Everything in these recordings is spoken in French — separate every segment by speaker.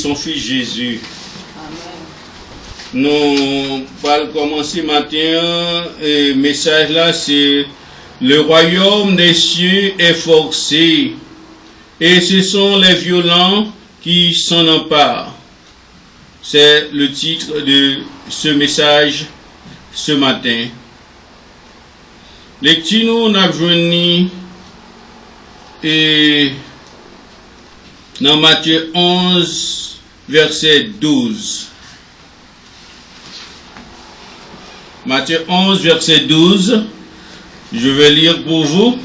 Speaker 1: son fils Jésus. Nous allons commencer matin, et le message là c'est le royaume des cieux est forcé et ce sont les violents qui s'en emparent. C'est le titre de ce message ce matin. Lecture nous avons venu et dans Matthieu 11 verset 12. Matthieu 11 verset 12. Je vais lire pour vous.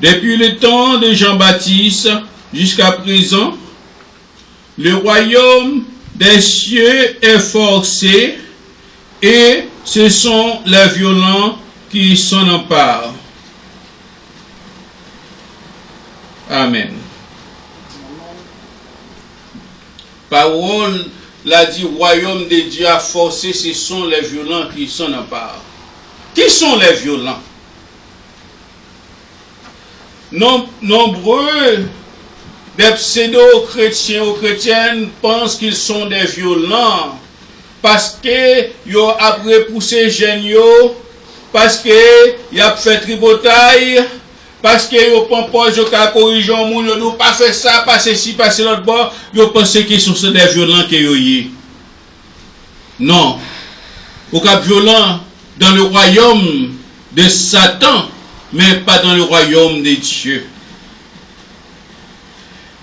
Speaker 1: Depuis le temps de Jean-Baptiste jusqu'à présent, le royaume des cieux est forcé et ce sont les violents qui s'en emparent. Amen. Parole l'a dit, royaume de Dieu a forcé, ce sont les violents qui s'en emparent. Qui sont les violents? Nombreux des pseudo-chrétiens ou chrétiennes pensent qu'ils sont des violents parce que ils ont après poussé géniaux, parce que ils ont fait tripotaille, parce que ils ont pensé qu'ils ont corrigé le monde, ils n'ont pas fait ça, pas ceci, pas l'autre bord, ils ont pensé qu'ils sont des violents qu'ils ont. Non. Au cas violent dans le royaume de Satan, mais pas dans le royaume de Dieu.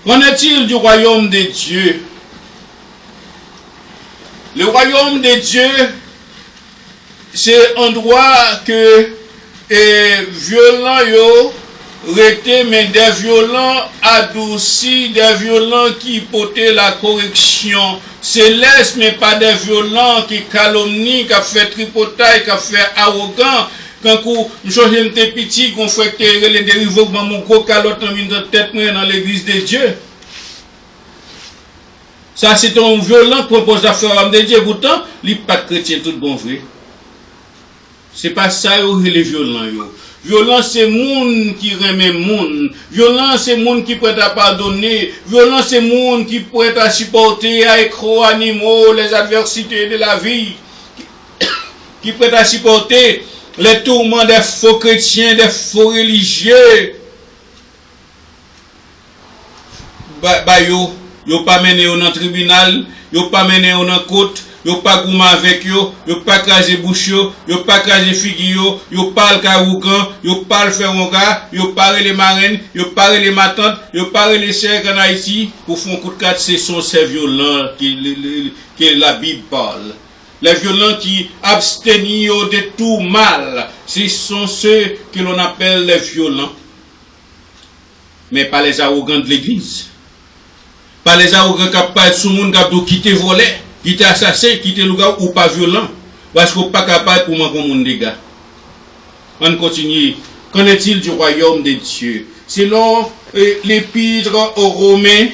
Speaker 1: Qu'en est-il du royaume de Dieu? Le royaume de Dieu, c'est un endroit que violents yo rete, mais des violents adoucis, des violents qui portaient la correction céleste, mais pas des violents qui calomnient, qui fait tripotaille, qui fait arrogant. Quand je suis petit, qu'on fait que les dérivaux dans mon gros calotte en tête dans l'église de Dieu. Ça, c'est un violent qui propose à faire l'homme de Dieu. Pourtant, il n'est pas chrétien, tout bon vrai. C'est pas ça, les violents. Violent, c'est monde qui remet monde. Violent, c'est monde qui prête à pardonner. Violent, c'est monde qui prête à supporter, à écrou animaux, les adversités de la vie. Qui prête à supporter les tourments des faux chrétiens, des faux religieux. Yo pas mené au tribunal, yo pas mené au côte, yo pas gouma avec yo pas craser bouche yo pas craser figue yo pas le caroucan, yo pas le ferronga, yo pas les marraines, yo pas les matantes, yo pas les sœurs en Haïti pour faire un coup de quatre, ce sont ces violents que la Bible parle. Les violents qui abstenient de tout mal, ce sont ceux que l'on appelle les violents. Mais pas les arrogants de l'église. Pas les arrogants qui parlent sous le monde qui quitter voler, quitter assassin, quitter le gars ou pas violent. Parce qu'on n'est pas capable pour moi comme monde des gars. On continue. Qu'en est-il du royaume de Dieu? Selon l'épître aux Romains,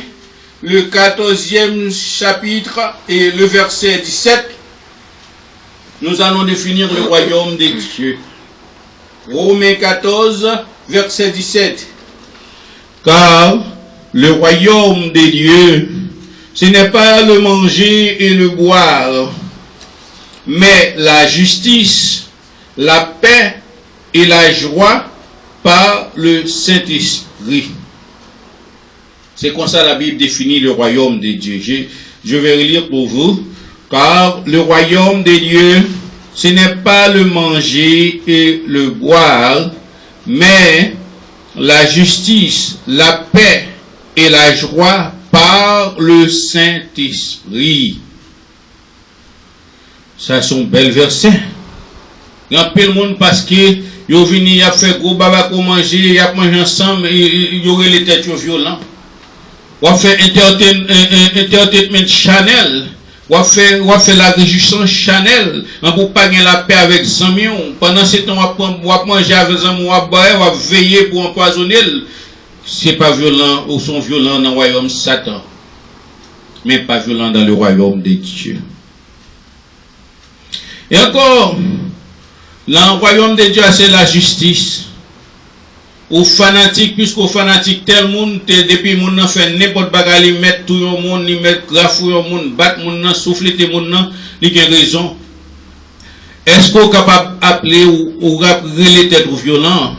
Speaker 1: le 14e chapitre et le verset 17, nous allons définir le royaume de Dieu. Romains 14, verset 17. Car le royaume de Dieu, ce n'est pas le manger et le boire, mais la justice, la paix et la joie par le Saint-Esprit. C'est comme ça la Bible définit le royaume de Dieu. Je vais relire pour vous. Car le royaume de Dieu, ce n'est pas le manger et le boire, mais la justice, la paix et la joie par le Saint-Esprit. Ça sont belles versets. Il y a peu de monde parce que ils viennent, ils ont fait gros baba pour manger, ils ont mangé ensemble, ils ont les têtes violentes. Ils ont fait entertainment Chanel. Ou fait la réjouissance Chanel, on pour pas gagner la paix avec Zamion. Pendant ce temps, on manger avec Zamion, on va veiller pour empoisonner. C'est pas violent, ou sont violents dans le royaume Satan, mais pas violent dans le royaume de Dieu. Et encore, dans le royaume de Dieu, c'est la justice. Ou fanatique, puisqu'au fanatique tel monde, depuis moun nan fait n'importe bagarre, li met tout le monde, li met grafou le monde, bat moun nan, souffler te moun nan, li gen raison. Est-ce qu'on est capable d'appeler ou rappeler tête violent?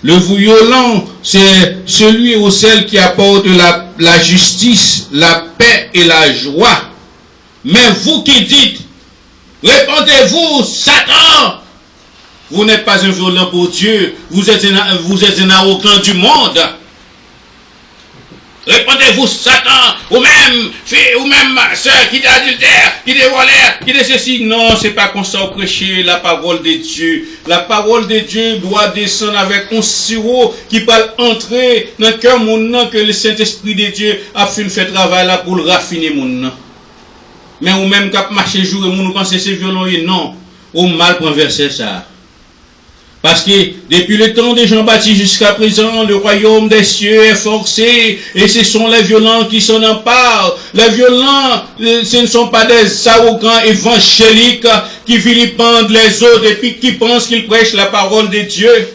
Speaker 1: Le violent, c'est celui ou celle qui apporte la justice, la paix et la joie. Mais vous qui dites, répondez-vous, Satan, vous n'êtes pas un violent pour Dieu, vous êtes un arrogant du monde. Répondez-vous, Satan, ou même fille, ou même soeur qui est adultère, qui est voleur, qui est ceci. Non, c'est pas comme ça prêcher la parole de Dieu. La parole de Dieu doit descendre avec un sirop qui peut entrer dans le cœur mon que le Saint-Esprit de Dieu a fait travail là pour le raffiner mon. Mais ou même quand marcher jour et nous pensez c'est violent et non, ou mal pour verser ça. Parce que depuis le temps de Jean-Baptiste jusqu'à présent, le royaume des cieux est forcé et ce sont les violents qui s'en emparent. Les violents, ce ne sont pas des arrogants évangéliques qui vilipendent les autres et puis qui pensent qu'ils prêchent la parole de Dieu.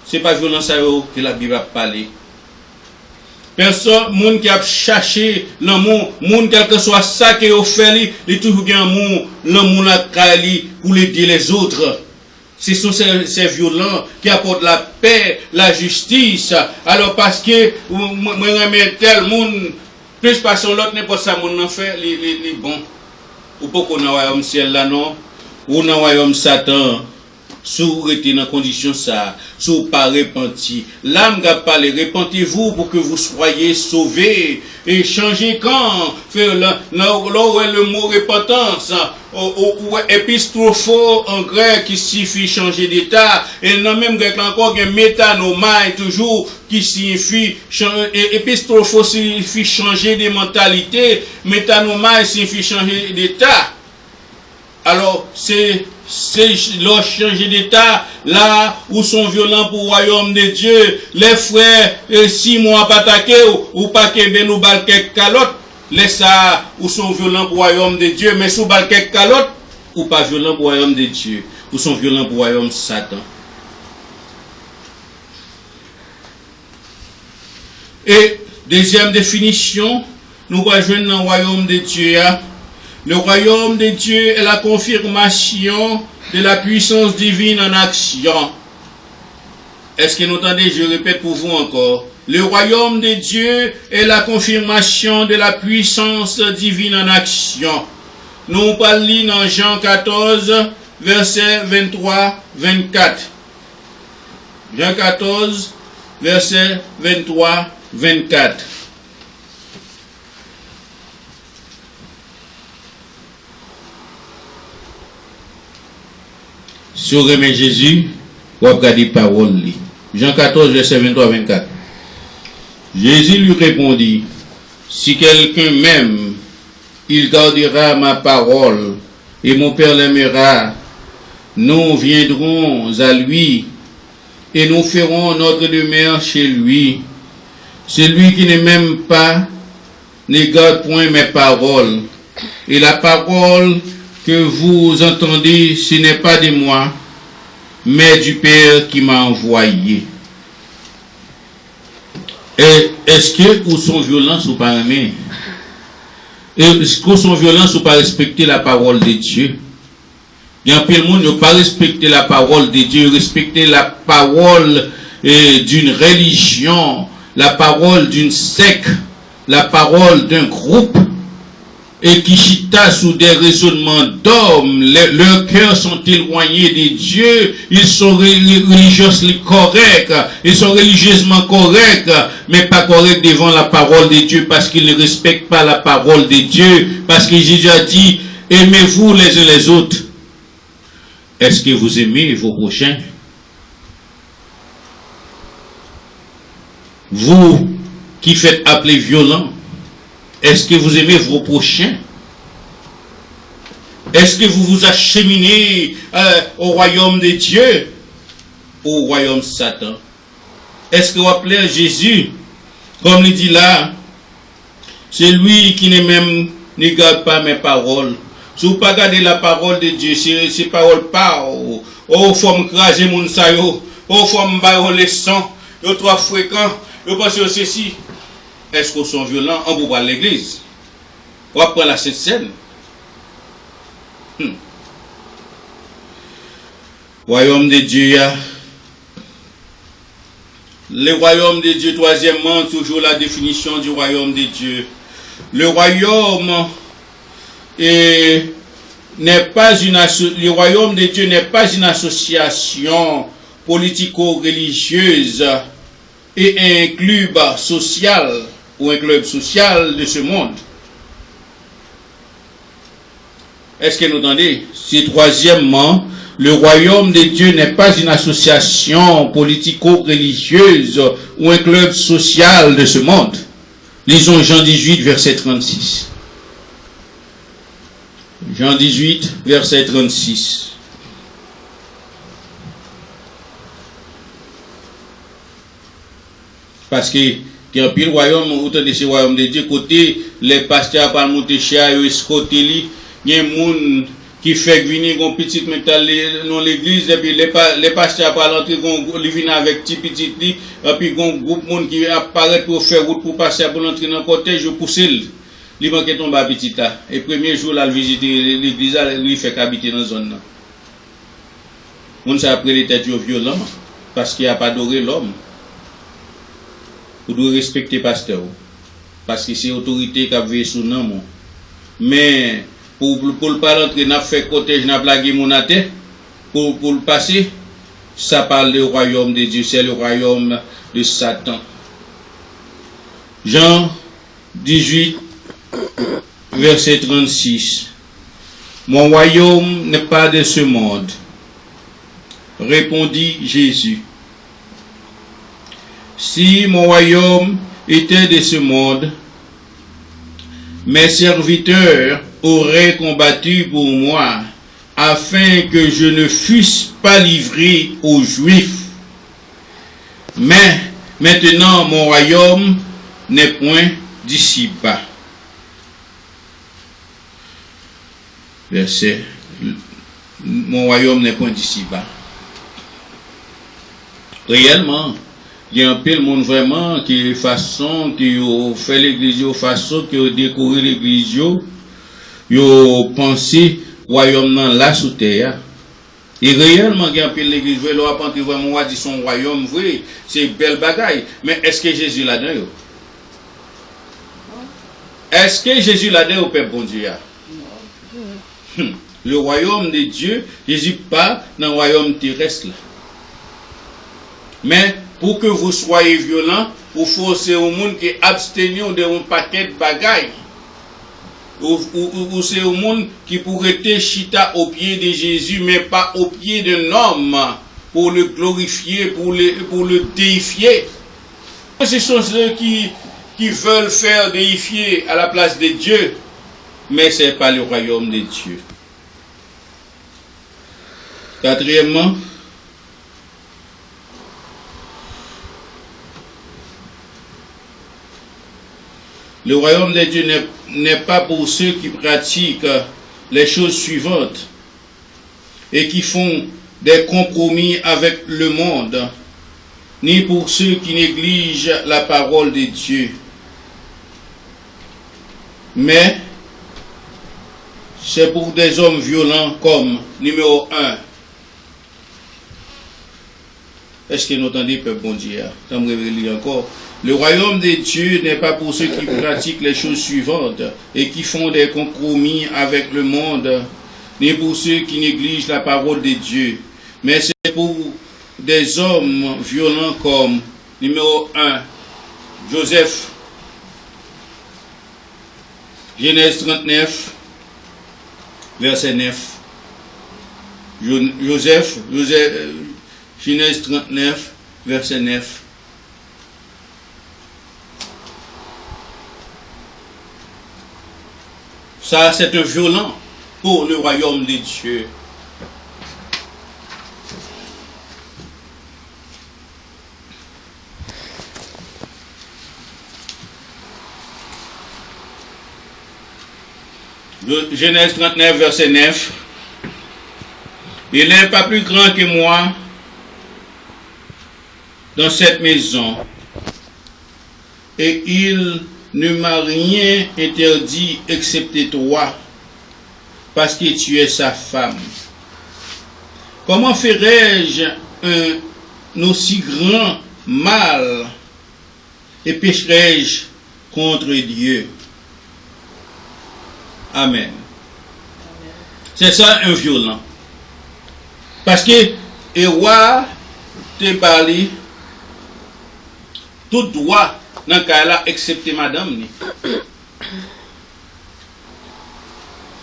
Speaker 1: Ce n'est pas violent ça que la Bible a parlé. Personne, monde qui a cherché l'amour, monde quel que soit ça qui a fait, il est toujours bien l'amour la cali pour aider les autres. Ce sont ces violents qui apportent la paix, la justice. Alors parce que moi j'aime tel monde, plus parce que l'autre n'est pas ça mon en fait, les bon. Ou pas qu'on a royaume ciel là non, ou dans royaume Satan. Sous rester dans condition ça, sous pas repenti. L'âme a parlé, repentez-vous pour que vous soyez sauvés. Et changez quand? Là où est le mot repentance, ou epistropho en grec qui signifie changer d'état. Et dans le même grec encore, il y a métanomai toujours qui signifie, epistropho signifie changer de mentalité, métanomai signifie changer d'état. Alors, c'est leur changer d'état, là où sont violents pour le royaume de Dieu, les frères, 6 mois pas attaquer ou pas que ben ou bal quelques calottes, laisse ça, où sont violents pour le royaume de Dieu, mais sous bal quelques calottes, ou pas violents pour le royaume de Dieu, ou sont violents pour le royaume de Satan. Et, deuxième définition, nous rejoignons dans le royaume de Dieu. Le royaume de Dieu est la confirmation de la puissance divine en action. Est-ce que vous entendez? Je répète pour vous encore. Le royaume de Dieu est la confirmation de la puissance divine en action. Nous parlons dans Jean 14, verset 23-24. Jean 14, verset 23-24. Si vous aimez Jésus, vous regardez la parole. Jean 14, verset 23-24. Jésus lui répondit, si quelqu'un m'aime, il gardera ma parole, et mon Père l'aimera. Nous viendrons à lui, et nous ferons notre demeure chez lui. Celui qui ne m'aime pas, ne garde point mes paroles. Et la parole que vous entendez, ce n'est pas de moi, mais du Père qui m'a envoyé. Est-ce que vous sont violents ou pas aimer? Est-ce que vous sont violents ou pas respecter la parole de Dieu? Il y a plein de monde qui n'a pas respecté la parole de Dieu, respecter la parole d'une religion, la parole d'une secte, la parole d'un groupe. Et qui chita sous des raisonnements d'hommes, leurs cœurs sont éloignés de Dieu, ils sont religieusement corrects, ils sont religieusement corrects, mais pas corrects devant la parole de Dieu, parce qu'ils ne respectent pas la parole de Dieu, parce que Jésus a dit, aimez-vous les uns les autres. Est-ce que vous aimez vos prochains? Vous qui faites appeler violent, est-ce que vous aimez vos prochains? Est-ce que vous vous acheminez au royaume de Dieu ou au royaume de Satan? Est-ce que vous appelez Jésus, comme il dit là, c'est lui qui ne garde pas mes paroles. Si vous ne pas garder la parole de Dieu, ces paroles pas yo. Oh, faut m'craser moun sa yo. Oh, faut m'bailler les leçons. Yo trop fréquent. Yo pense que ceci. Est-ce qu'ils sont violents en pour l'église? On prend la cette scène. Royaume de Dieu. Le royaume de Dieu, troisièmement, toujours la définition du royaume de Dieu. Le royaume le royaume de Dieu n'est pas une association politico-religieuse et un club social ou un club social de ce monde. Est-ce que vous entendez? C'est troisièmement, le royaume de Dieu n'est pas une association politico-religieuse ou un club social de ce monde. Lisons Jean 18, verset 36. Jean 18, verset 36. Parce que il y a un pile royaume, autant de ce royaume de Dieu, côté les pasteurs par monter chez eux, côté li, il y a un monde qui fait venir un petit métal dans l'église, et puis les pasteurs par l'entrée, ils viennent avec petit li, et puis un groupe de monde qui apparaît pour faire route pour passer pour l'entrée dans le cortège, je pousse il manque tomber à petit là. Et premier jour, là, il visite l'église, il fait qu'habiter dans la zone. On s'est appris les têtes violents, parce qu'il n'a pas adoré l'homme. Vous devez respecter le pasteur. Parce que c'est l'autorité qui a veillé sur nous. Mais, pour ne pas rentrer, n'a fait cortège, n'a blagué mon tête, pour le passer, ça parle du royaume de Dieu, c'est le royaume de Satan. Jean 18, verset 36. Mon royaume n'est pas de ce monde, répondit Jésus. Si mon royaume était de ce monde, mes serviteurs auraient combattu pour moi, afin que je ne fusse pas livré aux Juifs. Mais maintenant mon royaume n'est point d'ici-bas. Verset. Mon royaume n'est point d'ici-bas. Réellement, il y a un peu de monde vraiment qui façon qui fait l'église, façon qui a décoré l'église, qui a pensé royaume dans la sous terre. Et réellement, il y a un peu de l'église, vous avez vraiment dit son royaume, vrai, c'est une belle bagaille. Mais est-ce que Jésus là-dedans? Est-ce que Jésus là-dedans au Père bon Dieu? Le royaume de Dieu, Jésus pas dans le royaume terrestre. Mais pour que vous soyez violents, vous forcez au monde qui abstenir de un paquet de bagailles. Ou c'est au monde qui pourrait être chita au pied de Jésus, mais pas au pied d'un homme, pour le glorifier, pour le déifier. Ce sont ceux qui veulent faire déifier à la place de Dieu, mais ce n'est pas le royaume de Dieu. Quatrièmement, le royaume de Dieu n'est pas pour ceux qui pratiquent les choses suivantes et qui font des compromis avec le monde, ni pour ceux qui négligent la parole de Dieu. Mais c'est pour des hommes violents comme numéro 1. Est-ce que nous entendez, peuple bon Dieu? Encore. Le royaume de Dieu n'est pas pour ceux qui pratiquent les choses suivantes et qui font des compromis avec le monde, ni pour ceux qui négligent la parole de Dieu. Mais c'est pour des hommes violents comme, numéro 1, Joseph. Genèse 39, verset 9. Joseph, Genèse 39, verset 9. Ça, c'est un violent pour le royaume de Dieu. Genèse 39, verset 9. Il n'est pas plus grand que moi dans cette maison, et il ne m'a rien interdit excepté toi, parce que tu es sa femme. Comment ferais-je un aussi grand mal et pécherais-je contre Dieu? Amen. C'est ça un violent. Parce que le roi te parlé tout droit dans le cas là, excepté madame.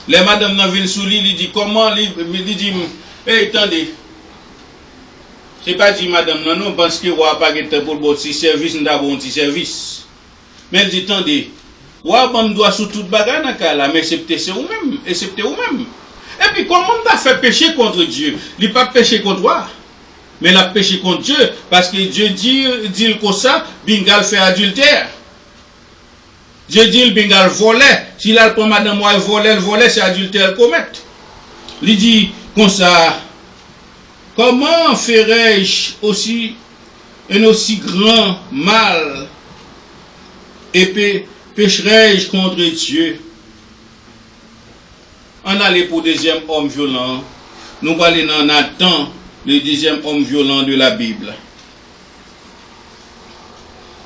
Speaker 1: Les madame nan vin sous lui, il dit comment, il dit, hey, attendez. C'est pas dit madame, non, parce que roi pas de pour le petit service, nous avons un petit service. Mais il dit, attendez, roi bon doit sous toute bagarre dans le cas là, mais excepté vous-même, excepté vous-même. Et puis comment on a fait pécher contre Dieu? Il n'a pas péché contre roi, mais il a péché contre Dieu, parce que Dieu dit comme ça, bingal fait adultère. Dieu dit le bingal volait. Si là pour madame moi volait, c'est adultère commet. Il dit comme ça, comment ferais-je aussi un aussi grand mal et pécherais-je contre Dieu? On allait pour deuxième homme violent. Nous parlons dans Nathan, le deuxième homme violent de la Bible.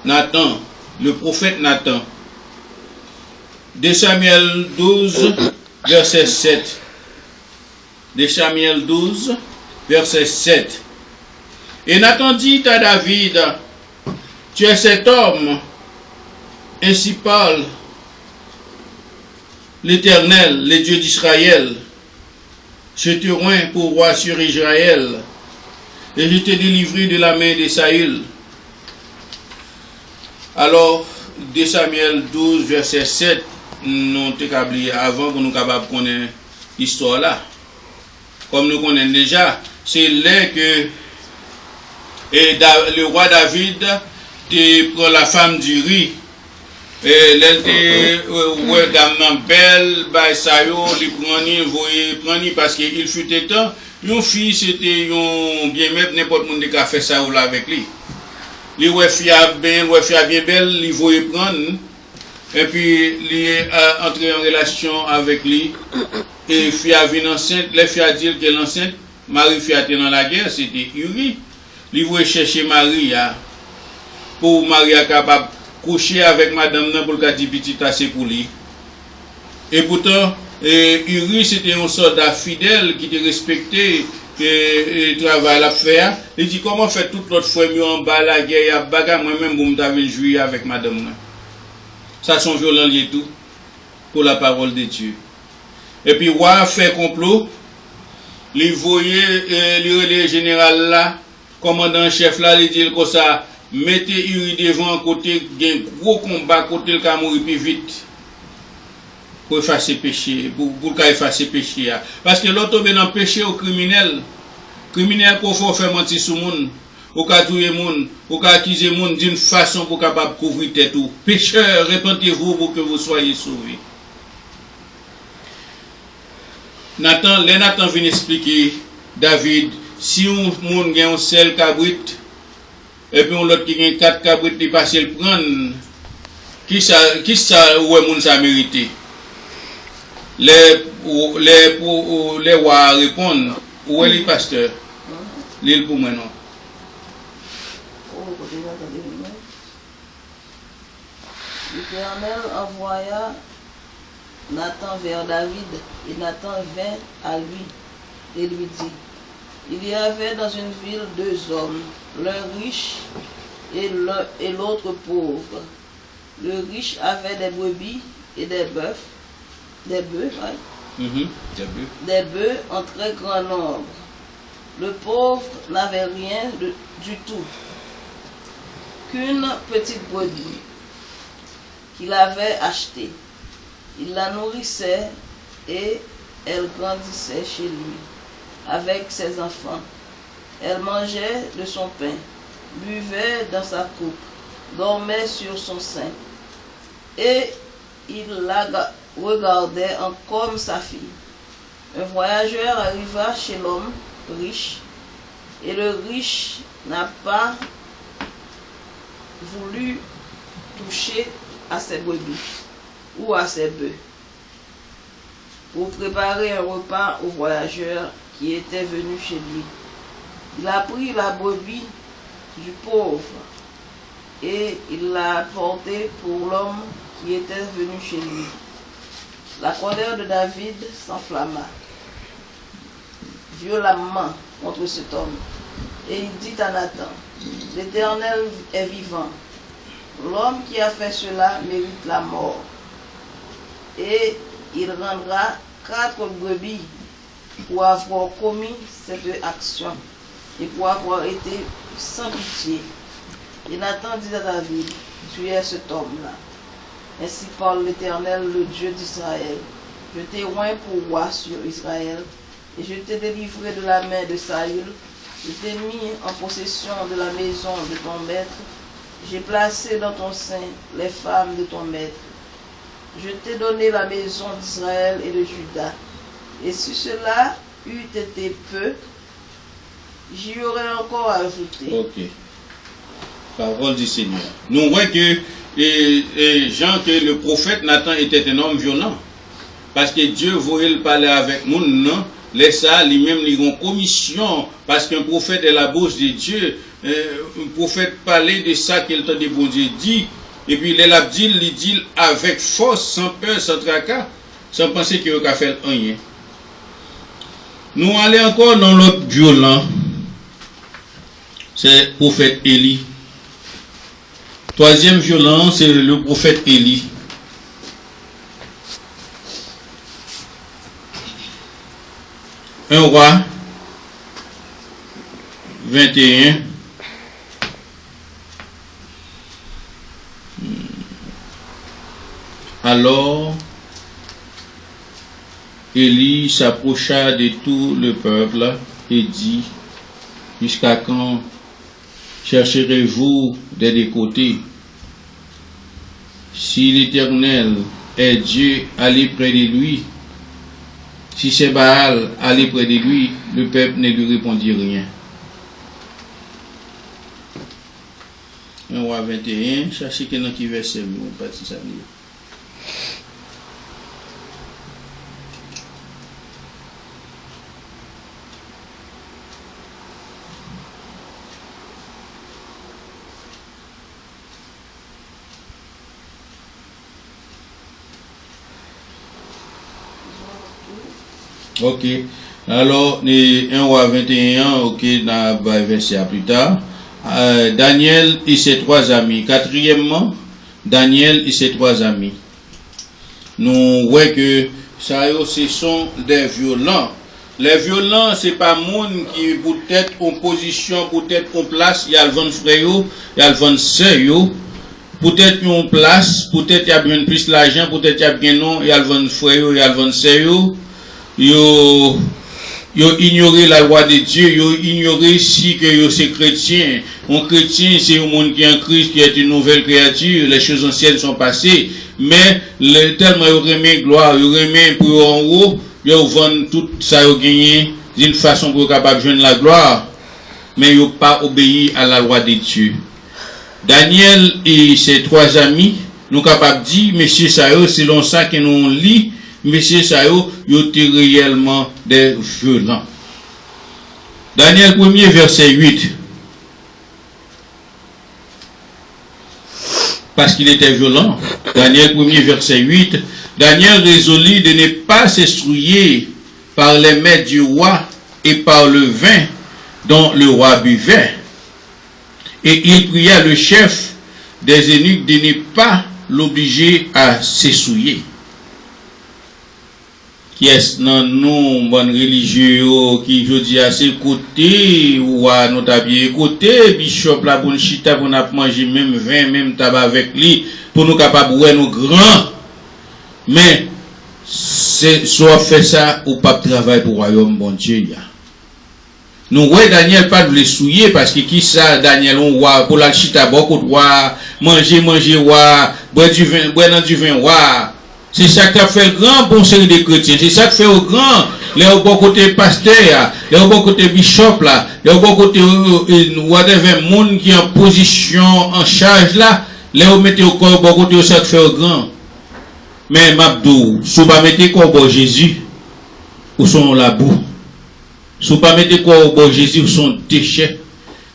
Speaker 1: Nathan, le prophète Nathan. 2 Samuel 12, verset 7. 2 Samuel 12, verset 7. Et Nathan dit à David, tu es cet homme, ainsi parle l'Éternel, le Dieu d'Israël. Je te rends pour roi sur Israël, et je t'ai délivré de la main de Saül. Alors, 2 Samuel 12, verset 7, nous t'établis avant pour nous capables de connaître l'histoire là. Comme nous connaissons déjà, c'est là que le roi David prend la femme du riz. Et l'elle te dame belle, bah ça yo, li prendre parce qu'il fut temps, une fille c'était un bien même n'importe monde qui a fait ça ou là avec lui. Li ouais fille bien belle, il voyait prendre et puis il est entré en relation avec lui et fille a venu enceinte, les filles a dit qu'elle est enceinte, Marie fille a été dans la guerre, c'était Uri. Il voulait chercher Marie pour Marie capable coucher avec madame nan pour le dire petit assez pour lui. Et pourtant, Uri c'était un soldat fidèle qui te respectait et travail à faire. Il dit comment faire toute l'autre fois mieux en bas la guerre à bagarre moi-même pour me jouer avec madame nan. Ça sont violents liés tout pour la parole de Dieu. Et puis roi fait complot, il voyait le général là, commandant chef là, il dit comme ça. Mettez Uri devant côté d'un gros combat côté le cas mourir plus vite pour effacer péché pour effacer péché parce que l'autre tombe dans péché au criminel qu'on faut faire mentir sur monde au cas tuer monde au cas accuser monde d'une façon pour capable couvrir tête tout pécheur repentez-vous pour que vous soyez sauvés. Nathan vient expliquer David si un monde gagne un seul cabrit et puis on l'autre qui gagne 4 cabrites qui passe le prendre qui ça ouais moun ça mérité les rois répondent où est le pasteur l'île pour moi non
Speaker 2: l'Éternel envoya Nathan vers David et Nathan vint à lui et lui dit il y avait dans une ville 2 hommes, l'un riche et l'autre pauvre. Le riche avait des brebis et des bœufs, des bœufs en très grand nombre. Le pauvre n'avait rien du tout, qu'une petite brebis qu'il avait achetée. Il la nourrissait et elle grandissait chez lui avec ses enfants. Elle mangeait de son pain, buvait dans sa coupe, dormait sur son sein. Et il la regardait comme sa fille. Un voyageur arriva chez l'homme riche, et le riche n'a pas voulu toucher à ses brebis ou à ses bœufs pour préparer un repas aux voyageurs qui étaient venus chez lui. Il a pris la brebis du pauvre et il l'a portée pour l'homme qui était venu chez lui. La colère de David s'enflamma violemment contre cet homme. Et il dit à Nathan, l'Éternel est vivant. L'homme qui a fait cela mérite la mort. Et il rendra 4 brebis pour avoir commis cette action et pour avoir été sans pitié. Et Nathan dit à David, tu es cet homme-là. Ainsi parle l'Éternel, le Dieu d'Israël. Je t'ai oint pour roi sur Israël, et je t'ai délivré de la main de Saül. Je t'ai mis en possession de la maison de ton maître. J'ai placé dans ton sein les femmes de ton maître. Je t'ai donné la maison d'Israël et de Juda. Et si cela eût été peu, j'y aurais encore ajouté.
Speaker 1: Ok. Parole du Seigneur. Nous voyons que Jean, que le prophète Nathan était un homme violent. Parce que Dieu voulait parler avec nous, non? Laisse ça, lui-même, il a commission. Parce qu'un prophète est la bouche de Dieu. Un prophète parlait de ça qu'il t'a dit, bon Dieu dit. Et puis il a dit, il dit avec force, sans peur, sans tracas, sans penser qu'il a fait rien. Nous allons encore dans l'autre violent. C'est le prophète Élie. Troisième violent, c'est le prophète Élie. Un roi 21. Alors, Élie s'approcha de tout le peuple et dit, jusqu'à quand chercherez-vous des deux côtés? Si l'Éternel est Dieu, allez près de lui. Si c'est Baal, allez près de lui. Le peuple ne lui répondit rien. 1 roi 21, cherchez quelqu'un qui verset, pas si ça dit. Ok. Alors, 1 roi 21, ok, dans le verset plus tard. Daniel et ses 3 amis. Quatrièmement, Daniel et ses 3 amis. Nous voyons que ça, ce sont des violents. Les violents, c'est pas monde qui peut-être en position, peut-être en place, il y a le vent frère, il y a le vent sœur, peut-être en place, peut-être il y a bien plus l'argent, peut-être il y a bien non, il y a le vent frère, il y a le vent sœur. Yo ignoré la loi de Dieu, yo ignoré si que yo c'est chrétien. Un chrétien, c'est un monde qui est en Christ, qui est une nouvelle créature, les choses anciennes sont passées, mais tellement yo remet gloire, yo remet pour en haut, yo vend tout ça yo gagné d'une façon pour capable joindre la gloire, mais yo pas obéi à la loi de Dieu. Daniel et ses 3 amis, nous capables dire, messieurs ça yo, selon ça que nous lit, messieurs Sayo, ils étaient réellement des violents. Daniel 1er, verset 8. Parce qu'il était violent. Daniel 1er, verset 8. Daniel résolut de ne pas s'instruire par les mets du roi et par le vin dont le roi buvait. Et il pria le chef des eunuques de ne pas l'obliger à s'essouiller. Qui est dans nous, bonnes religieux, qui je dis à ses côtés, ou à notre bien côté, bishop la bonne chita pour nous manger même vin, même tabac avec lui, pour nous capables de nous grands. Mais, c'est soit fait ça, ou pas travail pour le royaume, bon Dieu, nous, ouais, Daniel pas de les souiller, parce que qui ça, Daniel, on voit, pour la chita, beaucoup de manger, boire du vin, boire dans du vin, C'est ça qui a fait le grand bon série des chrétiens. C'est ça qui fait au grand, les au bon côté pasteur, les au bon côté bishop là, les au bon côté whatever monde qui est en position, en charge là, les au mettez au corps, bon côté ça qui fait au grand. Mais Mabdou, si vous pas mettez quoi au bon Jésus, ou son la boue. Si vous pas mettez quoi au bon Jésus, ou son déchet.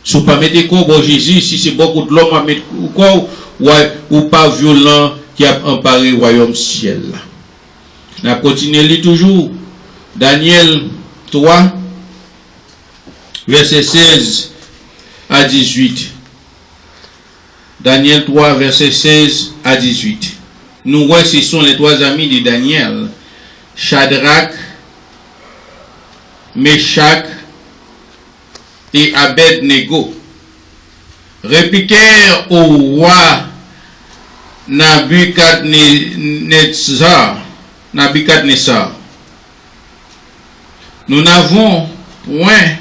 Speaker 1: Si vous pas mettez quoi au bon Jésus, si c'est beaucoup de l'homme à mettre quoi, ou pas violent, qui a emparé le royaume ciel. On a continué toujours. Daniel 3, verset 16 à 18. Daniel 3, verset 16 à 18. Nous voyons, ce sont les trois amis de Daniel. Shadrach, Meshach et Abednego. Répliquèrent au roi Nabuchodonosor. Nous n'avons point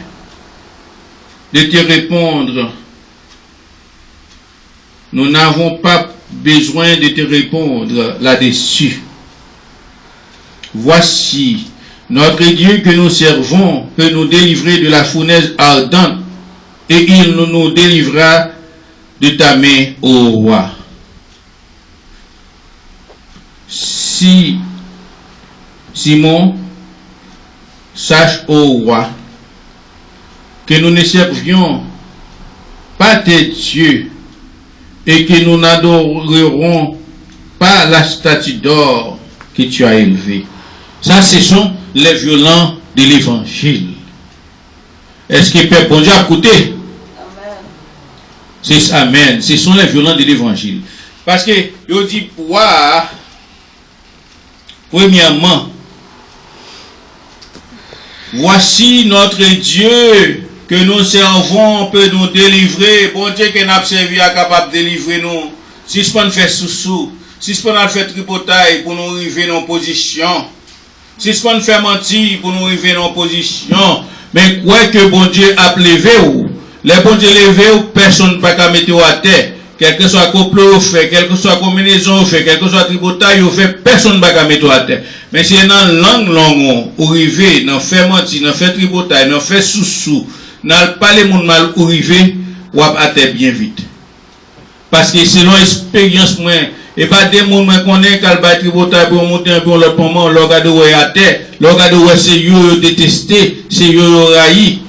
Speaker 1: de te répondre. Nous n'avons pas besoin de te répondre là-dessus. Voici, notre Dieu que nous servons peut nous délivrer de la fournaise ardente, et il nous délivrera de ta main, ô roi. Si Simon, sache, ô roi, que nous ne servions pas tes dieux et que nous n'adorerons pas la statue d'or que tu as élevée. Ça, ce sont les violents de l'évangile. Est-ce que Père bon Dieu a écouté?
Speaker 2: Amen.
Speaker 1: C'est Amen. Ce sont les violents de l'évangile. Parce que, je dis, premièrement, voici notre Dieu que nous servons peut nous délivrer. Bon Dieu qui n'a servi à capable de délivrer nous. Si ce qu'on fait sous-sous, si ce qu'on a fait tripotaille pour nous arriver dans position, si ce qu'on fait mentir pour nous arriver dans position, mais quoi que bon Dieu a levé ou, les bon Dieu levé ou, personne ne peut pas mettre à terre. Quel que soit complot fait, quel que soit combinaison fait, quel que soit tripotaille fait, personne ne peut pas mettre à terre. Mais c'est dans langue ou arrivé, dans fait mentir, dans fait tripotaille, dans fait sous-sous, dans pas les monde mal arrivé, ou à terre bien vite. Parce que selon l'expérience, moi, et pas des gens qui connaissent qu'elle va tripotaille pour monter un peu l'autre moment, l'on regarde où à terre, l'on regarde où c'est yo détesté, c'est yo raï.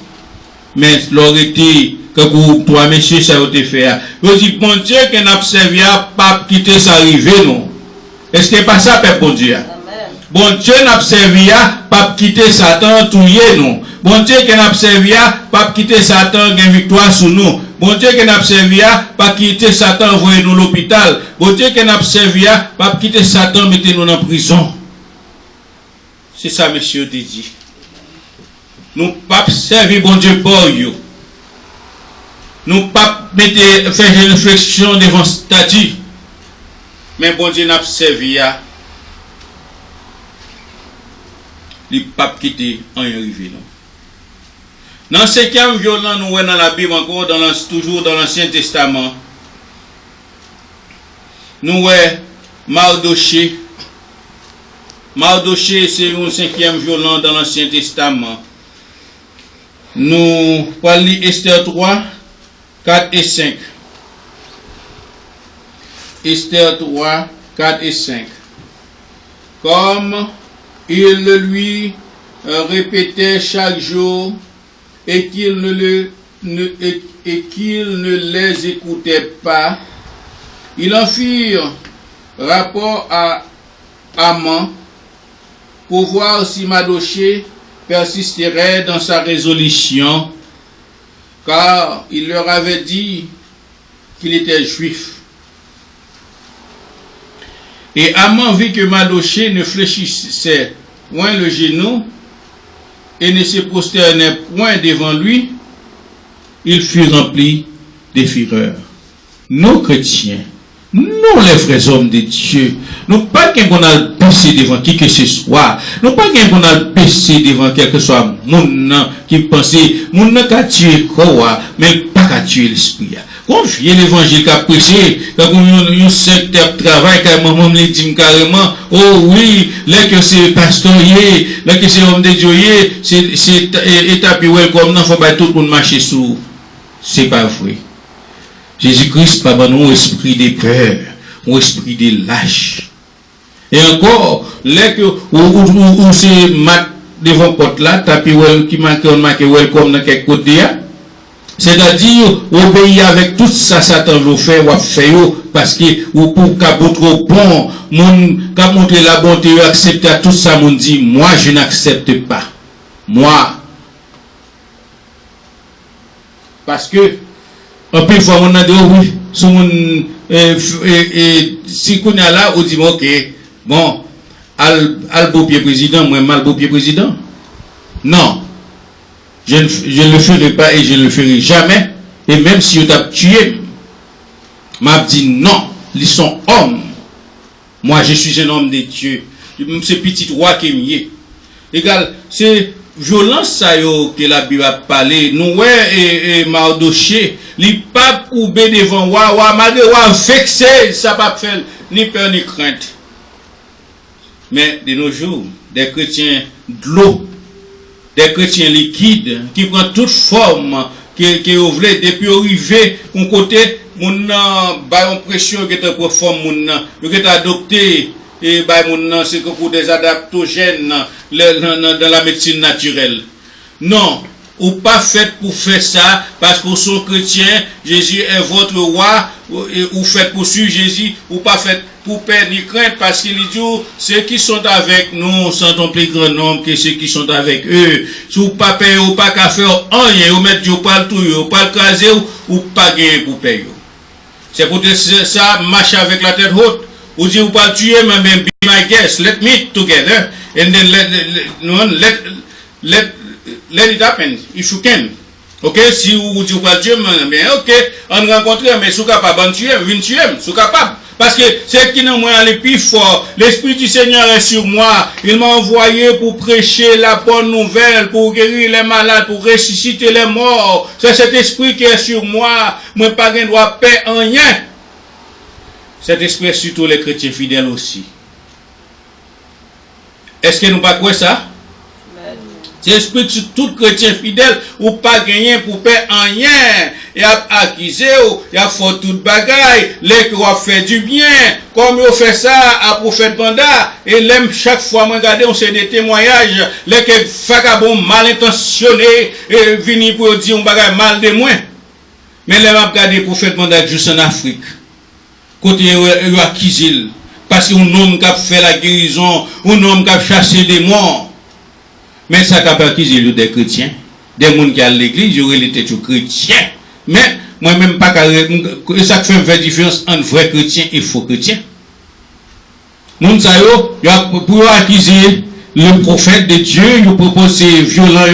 Speaker 1: Mais l'on été que pour toi, monsieur, ça a été fait. Je dis, bon Dieu, qu'on a observé, pas quitter ça arriver, non. Est-ce que pas ça, Père bon Dieu?
Speaker 2: Amen.
Speaker 1: Bon Dieu n'a observé, pas quitter Satan, touiller, non. Bon Dieu, qu'on a observé, pas quitter Satan, gain victoire sur nous. Bon Dieu, qu'on a observé, pas quitter Satan, envoyer nous l'hôpital. Bon Dieu, qu'on a observé, pas quitter Satan, mettez nous en prison. C'est ça, monsieur, te dit. Nous pas observer, bon Dieu, pour vous. Nous pas faire une réflexion devant statut. Mais bon Dieu n'a pas servi à. Il pas quitter en arrivé. Dans ce cas violent, nous voyons dans la Bible encore, toujours dans l'Ancien Testament. Nous voyons Mardoché. Mardoché, c'est un cinquième violent dans l'Ancien Testament. Nous parlons Esther 3. 4 et 5. Esther 3, 4 et 5. Comme il le lui répétait chaque jour et qu'il ne les écoutait pas, ils en firent rapport à Haman pour voir si Mardoché persisterait dans sa résolution, car il leur avait dit qu'il était juif. Et Haman vit que Mardoché ne fléchissait point le genou et ne se prosternait point devant lui, il fut rempli de fureur. Nos chrétiens, nous les vrais hommes de Dieu, nous pas qu'on a baissé devant qui que ce soit, nous pas qu'on a baissé devant quel que soit mon qui pensait, mon n'a qu'à tuer quoi, mais pas qu'à tuer l'esprit. Confier l'évangile qu'a prêché, quand un secteur de travail, quand maman me dit carrément, oh oui, là que c'est pastorier, là que c'est homme de Dieu, c'est étape welcome, non, faut pas tout le monde marcher sous. C'est pas vrai. Jésus-Christ, pas un esprit de peur, un esprit de lâche. Et encore, là que, ou c'est mat devant porte là, tapis qui marque welcome dans quelque côté, c'est-à-dire, obéir avec tout ça, Satan veut faire, ou fait, parce que, ou pour qu'à trop bon, qu'à montrer la bonté, accepter tout ça, mon dit, moi, je n'accepte pas. Moi. Parce que, un peu, fois, on a dit, oui, si qu'on est là, on dit, ok, bon, al beau pied président, moi, mal beau pied président. Non. Je ne le ferai pas et je ne le ferai jamais. Et même si on t'a tué, m'a dit non, ils sont hommes. Moi, je suis un homme de Dieu. C'est petit roi qui est. Égal, c'est violence ça que la Bible a parlé. Nous, et Mardoché, il pas coupé devant roi, malgré roi vexé, ça pas faire ni peur ni crainte. Mais de nos jours, des chrétiens de l'eau, des chrétiens liquides qui prennent toute forme qui voulaient depuis arriver un côté mon ba une pression qui est profonde mon qui est adopté et ba mon c'est que pour des adaptogènes dans la médecine naturelle. Non, ou pas fait pour faire ça parce que sont chrétiens, Jésus est votre roi ou fait pour suivre Jésus ou pas fait pour perdre ni crainte parce qu'il dit ceux qui sont avec nous sont un plus grand nombre que ceux qui sont avec eux. Si vous pas payer ou pas qu'à faire rien, ou mettre Dieu pas le tout, ou pas le caser ou pas gagner pour payer. C'est pour ça marche avec la tête haute. Ou dit ou pas tuer mais même be my guest, let me together and then let it happen if you can. Ok, si vous dites pas tuer mais ok, on rencontre mais sous capable de tuer, venir tuer, sous capable. Parce que c'est qui n'a moins le plus fort. L'Esprit du Seigneur est sur moi. Il m'a envoyé pour prêcher la bonne nouvelle, pour guérir les malades, pour ressusciter les morts. C'est cet Esprit qui est sur moi. Moi, pas de droit paix en rien. Cet Esprit est sur tous les chrétiens fidèles aussi. Est-ce que nous pas quoi ça? C'est l'esprit sur tout chrétien fidèle ou pas gagner pour paix en rien. Et a accusé ou, il a fait toute bagaille, les qui ont fait du bien, comme ils ont fait ça à prophète Banda, et l'aime chaque fois, moi regarder, on sait des témoignages, les qui font mal intentionné, et venir pour dire un bagaille mal de moins. Mais les m'a regardé prophète Banda juste en Afrique. Côté ils ont accusé, parce qu'un homme qui a fait la guérison, un homme qui a chassé des morts. Mais ça n'a pas accusé des chrétiens, des gens qui sont à l'église, j'aurais été chrétien. Mais moi-même, pas ça fait une vraie différence entre vrai chrétien et faux chrétien. Moun sa yo, pour accuser le prophète de Dieu, ils proposent ces violents,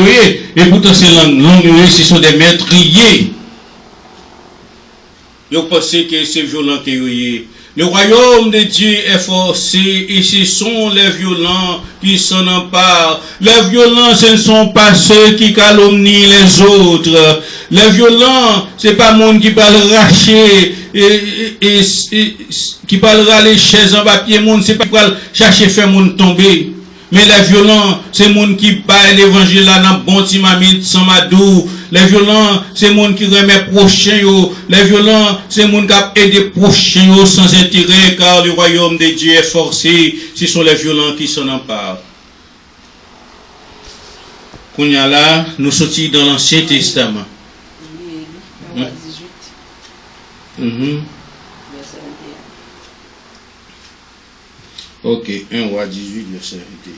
Speaker 1: et pourtant ces langues, ce sont des meurtriers. Ils pensent que c'est violent qui est. Le royaume de Dieu est forcé et ce sont les violents qui s'en emparent. Les violents, ce ne sont pas ceux qui calomnient les autres. Les violents, c'est pas monde qui parle racher et qui parlera les chaises en papier, monde, c'est pas qui parle chercher faire monde tomber. Mais les violents, c'est monde qui baille l'évangile là dans bon timamite sans madou. Les violents, c'est monde qui remet prochain yo. Les violents, c'est monde qui a aidé prochain yo sans intérêt car le royaume de Dieu est forcé. Ce sont les violents qui s'en emparent. Kounya là, nous sortis dans l'Ancien Testament.
Speaker 2: Oui, 18. Verset 21.
Speaker 1: Ok, 1 roi 18, verset 21.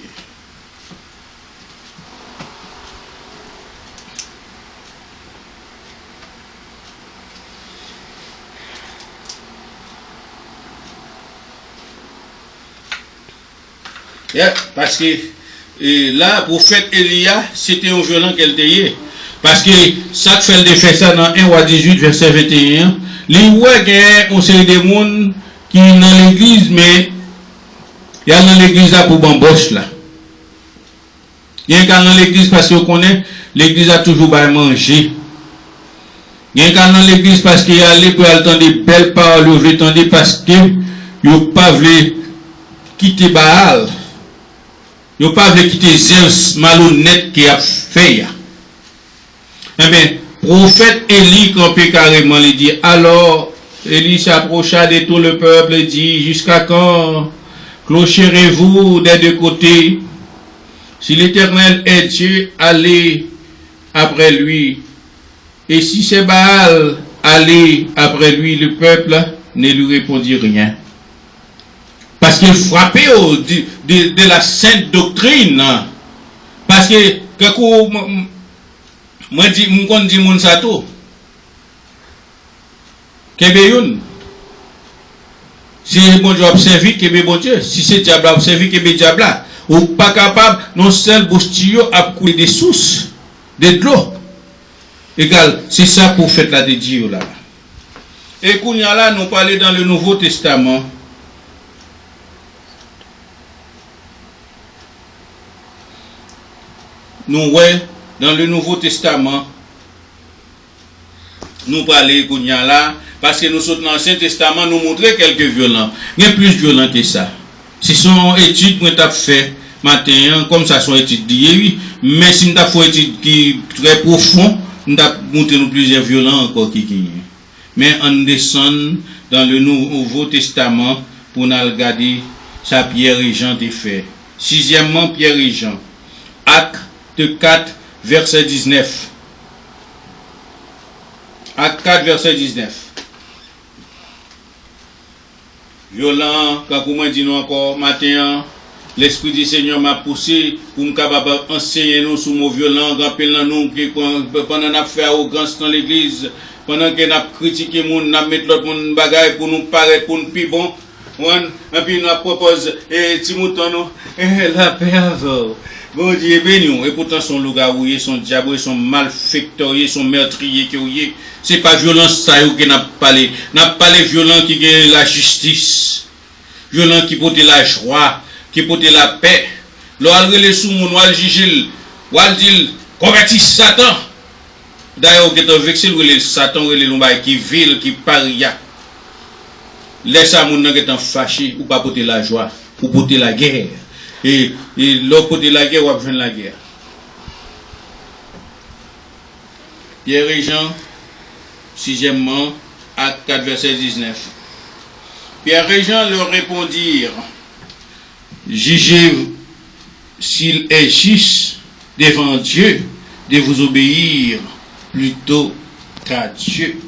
Speaker 1: Yeah, parce que là, prophète Elia, c'était un violent qu'elle était. Parce que ça fait le fait ça dans 1 roi 18, verset 21. Les rois ont série de monde qui sont dans l'église, mais il y a dans l'église là pour bamboche là. Il y a dans l'église parce qu'on connaît, l'église a toujours à manger. Il y a dans l'église parce qu'il y a allé pour attendre des belles paroles, vous attendez parce que vous pas voulu quitter Baal. Vous pas voulu quitter Zeus malhonnête qui a fait. Eh bien, prophète Élie campé carrément, il dit, alors, Élie s'approcha de tout le peuple et dit, jusqu'à quand clocherez-vous des deux côtés? Si l'Éternel est Dieu, allez après lui. Et si c'est Baal, allez après lui. Le peuple ne lui répondit rien. Parce qu'il frappait de la sainte doctrine. Parce que, moi, je dis, mon sato. Kebe si bon Dieu observé, Kebe bon Dieu. Si c'est diable observé, Kebe diable. Ou pas capable, non seul boustillot à couler des sources, de l'eau. Égal, c'est ça pour faire la de Dieu là. Et qu'on y a là, nous parlons dans le Nouveau Testament. Nous, ouais, dans le Nouveau Testament, nous parlons qu'on y a là, parce que nous sommes dans l'Ancien Testament, nous montrons quelques violents. Il y a plus violents que ça. Ce sont études que nous avons fait matin, comme ça sont études d'hier, oui. Mais si nous avons fait études qui sont très profondes, nous avons montré plusieurs violents encore qui. Mais on descend dans le Nouveau Testament pour nous regarder ça Pierre et Jean des faits. Sixièmement, Pierre et Jean. Acte 4, verset 19. Acte 4, verset 19. Violent, quand vous m'avez dit nous encore, matin, l'Esprit du Seigneur m'a poussé pour me capable enseigner nous sur mot violent, rappeler nous pendant qu'on a fait arrogance dans l'église, pendant qu'on a critiqué le monde, on a mis l'autre monde bagaille pour nous paraître, pour nous plus bon. Et puis nous propose, Timothée, la paix avant. Bon Dieu béni, et pourtant son loup-garou, son diable, son malfecteur, son meurtrier qui est. C'est pas violence ça que n'a parlé. N'a parlé violent qui gagne la justice. Violent qui porte la joie, qui porte la paix. L'on les sous mon ou juge, ou dit convertis Satan. D'ailleurs, qui est vexé le Satan, le lombard qui ville, qui paria. Laisse à mon qui est fâché ou pas porter la joie, ou porter la guerre. Et l'autre côté de la guerre, ou besoin de la guerre. Pierre et Jean, sixièmement, acte 4, verset 19. Pierre et Jean leur répondirent, jugez s'il est juste devant Dieu de vous obéir plutôt qu'à Dieu.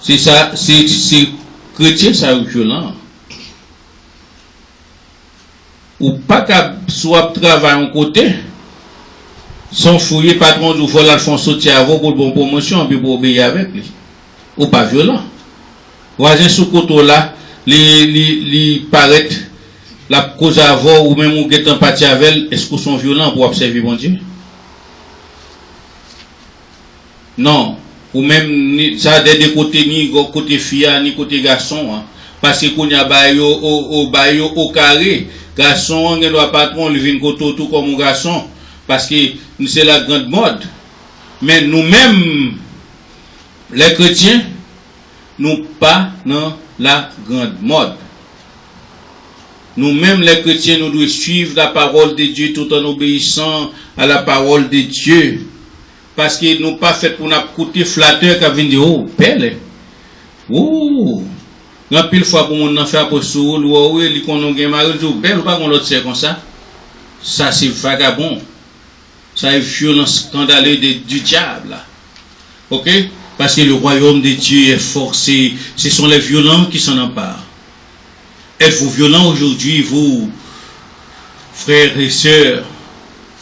Speaker 1: C'est ça, c'est chrétien, ça est violent. Ou pas qu'à soit travailler en côté, sans fouiller patron du vol Alfonso Thiavo pour bonne promotion, puis pour obéir avec lui. Ou pas violent. Voisin sous côté là, les paraît la cause avant ou même ou qui est empathie avec elle, est-ce qu'ils sont violents pour observer mon Dieu? Non. Ou même ça des deux côtés, ni côté fille ni côté garçon, hein. Parce que qu'on y a bayo au carré, garçon on doit patron le vin côté tout comme un garçon parce que c'est la grande mode. Mais nous-mêmes les chrétiens nous pas dans la grande mode. Nous-mêmes les chrétiens nous devons suivre la parole de Dieu tout en obéissant à la parole de Dieu. Parce que nous pas fait pour nous côté flatteur qui vient de haut, belle. Ouh, la pile fois pour mon enfant pour soul ou il qu'on a gagné mari tout belle ou pas qu'on l'autre c'est comme ça. Ça c'est vagabond. Ça est violence scandaleuse du diable. OK? Parce que le royaume de Dieu est forcé, ce sont les violents qui s'en emparent. Êtes-vous violents aujourd'hui, vous frères et sœurs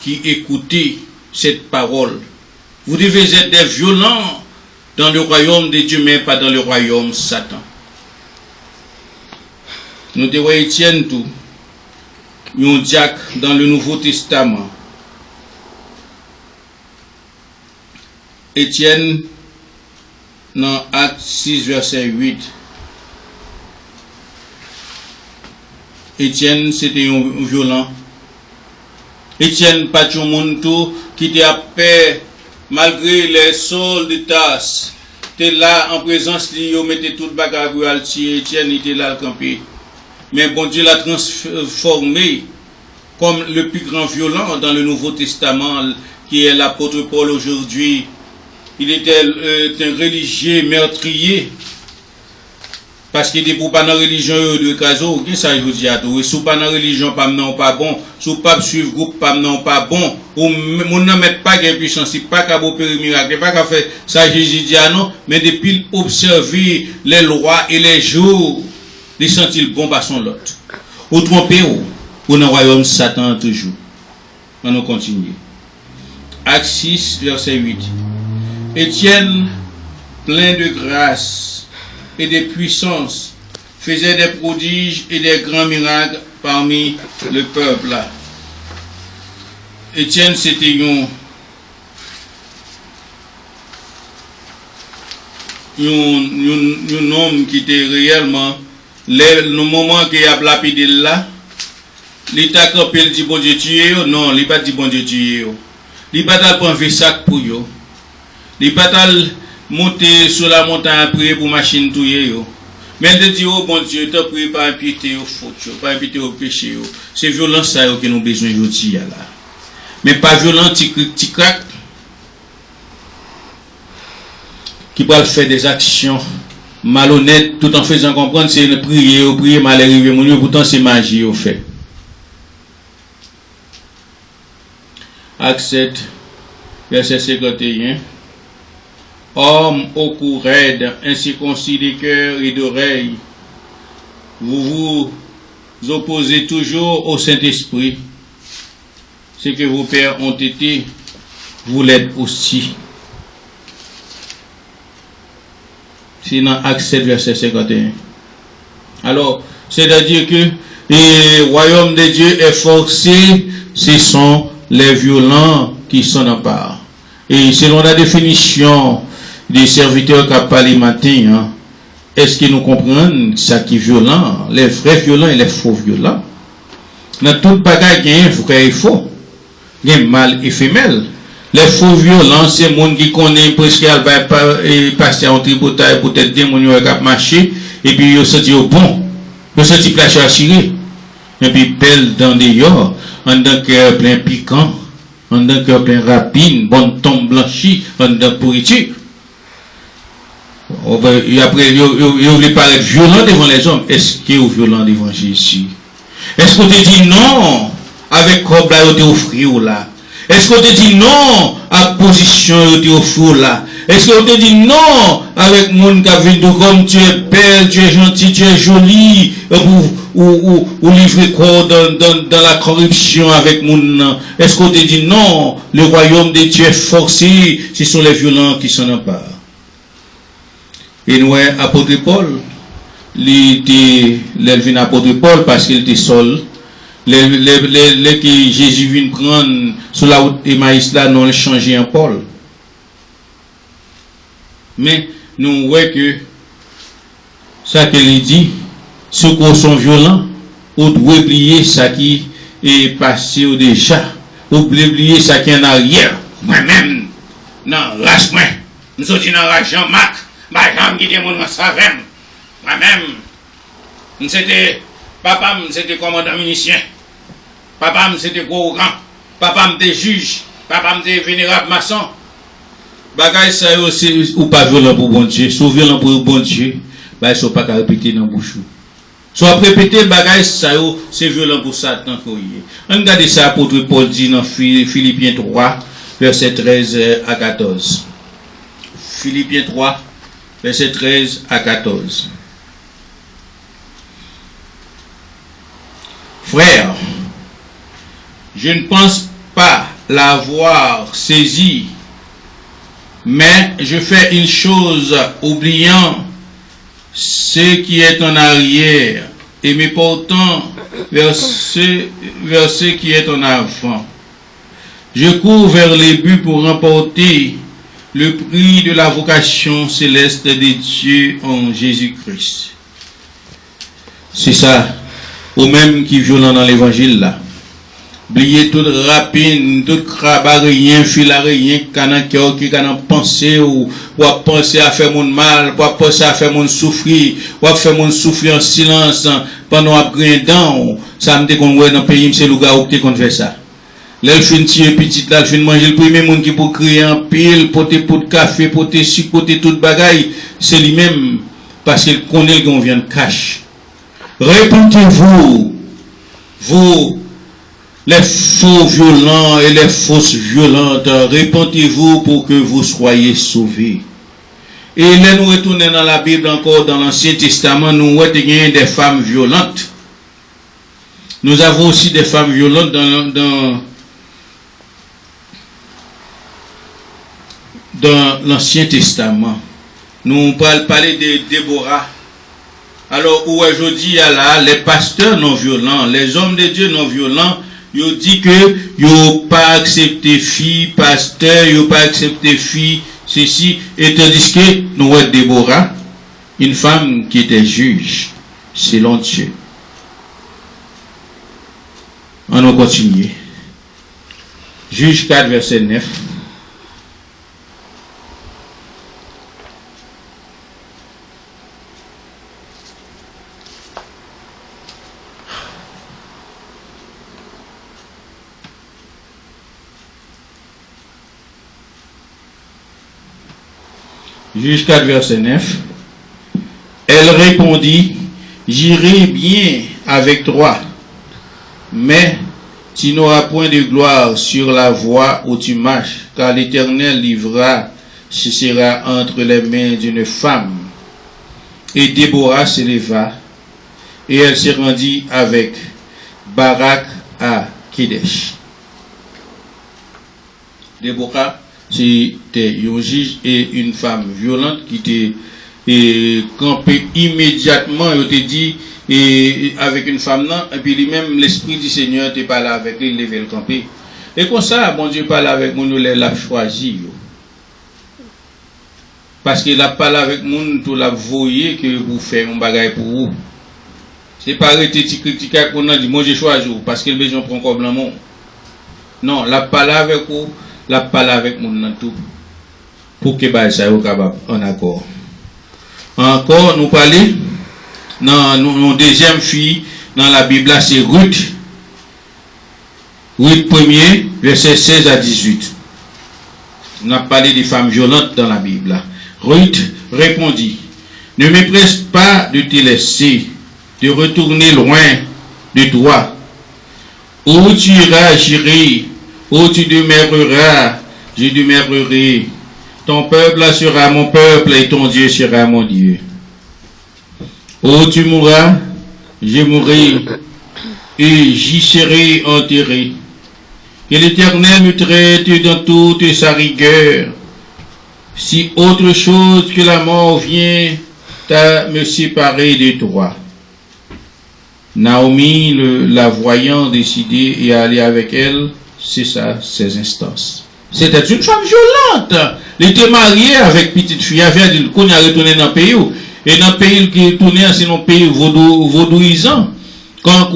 Speaker 1: qui écoutez cette parole? Vous devez être des violents dans le royaume de Dieu, mais pas dans le royaume Satan. Nous devons Étienne tout. Nous diacre dans le Nouveau Testament. Étienne dans Acte 6, verset 8. Étienne, c'était un violent. Étienne Pachomuntu qui était à paix malgré les sols de tasse. T'es là en présence de Dieu, mettez tout le bagage pour Altier. Étienne était là le campé. Mais bon Dieu l'a transformé comme le plus grand violent dans le Nouveau Testament, qui est l'apôtre Paul aujourd'hui. Il était un religieux meurtrier. Parce qu'il était pour pas dans la religion de Kazo, qui ça je dis à tout. Si pas dans la religion, pas non pas bon. Si pas suivre groupe, pas non pas bon. Ou mon ne met pas de puissance, c'est pas qu'à opérer miracle, pas qu'à faire ça Jésus dit à non. Mais depuis observer les lois et les jours, il sentit le bon par son lot. Ou tromper ou dans le royaume Satan toujours. On continue. Acte 6, verset 8. Étienne, plein de grâce et de puissance, faisait des prodiges et des grands miracles parmi le peuple. Étienne, c'était un homme qui était réellement, le moment qu'il a lapidé là, l'État campé dit bon Dieu tuer, non, il n'a pas dit bon Dieu tuer. Il n'a pas prendre un sac pour eux. Il n'a pas monter sur la montagne à prier pour machine touyer. Mais il dit oh bon Dieu, tu prie pas imputer aux fautes, pas imputer aux péchés. C'est violence ça que nous avons besoin aujourd'hui là. Mais pas violent, petit crack qui peut faire des actions malhonnêtes tout en faisant comprendre c'est une prier mal arrivé mon Dieu, pourtant c'est magie au fait. Acte 7, verset 51. Hommes au cou raide, incirconcis de cœur et d'oreilles, vous vous opposez toujours au Saint-Esprit. Ce que vos pères ont été, vous l'êtes aussi. C'est dans Acte 7, verset 51. Alors, c'est-à-dire que le royaume de Dieu est forcé, ce sont les violents qui s'en emparent. Et selon la définition des serviteurs qui a parlé matin, hein, est-ce que nous comprenons ça qui est violent, les vrais violents et les faux violents? Dans tout bagage, il y a un vrai et faux. Il y a mâle et femelle. Les faux violents, c'est les gens qui connaissent presque qu'elle va passer en tributaire, peut-être des gens qui ont marché, et puis ils se disent bon, ils se disent placer assuré. Et puis belle dans des yords, en d'un cœur plein piquant, en d'un cœur plein rapide, bonne tombe blanchie, en d'un pourriture. Et après, ils voulaient paraître violents devant les hommes. Est-ce qu'ils sont violents devant Jésus? Est-ce qu'on te dit non avec quoi ils te offert là? Est-ce qu'on te dit non à position ils te offert là? Est-ce qu'on te dit non avec monde qui a vu comme tu es belle, tu es gentil, tu es jolie, ou livrer quoi dans la corruption avec monde? Est-ce qu'on te dit non, le royaume de Dieu est forcé, ce sont les violents qui s'en emparent? Et nous, apôtre Paul, il était apôtre Paul parce qu'il était seul. Les que Jésus vient prendre sur la route Emmaüs là, non, changé en Paul. Mais nous voyons que ça qu'il dit, ceux qui sont violents, on doit oublier ça qui est passé déjà. On doit oublier ça qui est en arrière. Moi-même, non, race-moi. Nous sommes dans la Jean-Marc. Madame qui était mon savem. Moi-même, c'était papa, c'était commandant minicien. Papa, c'était gros grand. Papa, c'était juge. Papa, c'était vénérable maçon. Bagay ça aussi ou pas violent pour bon Dieu. Soit violent pour bon Dieu, bah ils pas qu'à répéter dans bouche. Soit répéter bagay ça c'est violent pour Satan qu'on y est. On regarde ça apôtre Paul dit dans Philippiens 3 verset 13 à 14. Philippiens 3 verset 13 à 14. Frères, je ne pense pas l'avoir saisi, mais je fais une chose, oubliant ce qui est en arrière et me portant vers ce qui est en avant. Je cours vers les buts pour remporter le prix de la vocation céleste de Dieu en Jésus-Christ. C'est ça, au même qui est violent dans l'évangile là. Oubliez toute rapine, toute crabe, rien, fil rien, canan cœur, qui canan penser, ou penser à faire mon mal, ou penser à faire mon souffrir, ou faire mon souffrir en silence, pendant à grindant, ça me dit qu'on voit dans le pays, c'est le gars où qu'on fait ça. Là, il fait tirer petit, là, il fait manger le premier monde qui peut crier en pile, poter pot de café, poter sucre, poter toute bagaille, c'est lui-même, parce qu'il connaît qu'on vient de cash. Répondez-vous, vous, les faux violents et les fausses violentes, répentez-vous pour que vous soyez sauvés. Et là, nous retournons dans la Bible encore, dans l'Ancien Testament, nous voyons des femmes violentes. Nous avons aussi des femmes violentes dans l'Ancien Testament. Nous parler de Déborah. Alors, aujourd'hui, il y a là, les pasteurs non violents, les hommes de Dieu non violents, ils disent que ils n'ont pas accepté fille, pasteur, ils n'ont pas accepté fille, ceci, et tandis que nous avons Déborah, une femme qui était juge, selon Dieu. On va continuer. Juge 4, verset 9. Juge 4, verset 9. Elle répondit, j'irai bien avec toi, mais tu n'auras point de gloire sur la voie où tu marches, car l'Éternel livrera, ce sera entre les mains d'une femme. Et Déborah se leva, et elle se rendit avec Barak à Kédesh. Déborah, c'était un juge et une femme violente qui était campée immédiatement, il était dit, et avec une femme là, et puis lui-même, l'Esprit du Seigneur était pas là avec lui, il devait le camper. Et comme ça, bon Dieu parle avec nous, il l'a choisi. Parce qu'il a parlé avec nous, tout l'a voyé que vous faites un bagage pour vous. C'est pas arrêter de critiquer qu'on a dit, moi j'ai choisi, parce qu'il a besoin de prendre comme le monde. Non, la parole avec vous, la parole avec nous dans tout. Pour que ça soit capable en accord. Encore, nous parlons, nos deuxième fille, dans la Bible, c'est Ruth. Ruth 1er, verset 16 à 18. On a parlé des femmes violentes dans la Bible. Ruth répondit, ne me presse pas de te laisser, de retourner loin de toi. Où tu iras, j'irai. Où tu demeureras, je demeurerai. Ton peuple sera mon peuple et ton Dieu sera mon Dieu. Où tu mourras, je mourrai et j'y serai enterré. Que l'Éternel me traite dans toute sa rigueur. Si autre chose que la mort vient à me séparer de toi. Naomi, la voyant décider et aller avec elle, c'est ça, ses instances. C'était une femme violente. Elle était mariée avec petite fille. Elle avait dit qu'on a retourné dans le pays. Et dans le pays qui est tourné, c'est un pays vaudouisant. Quand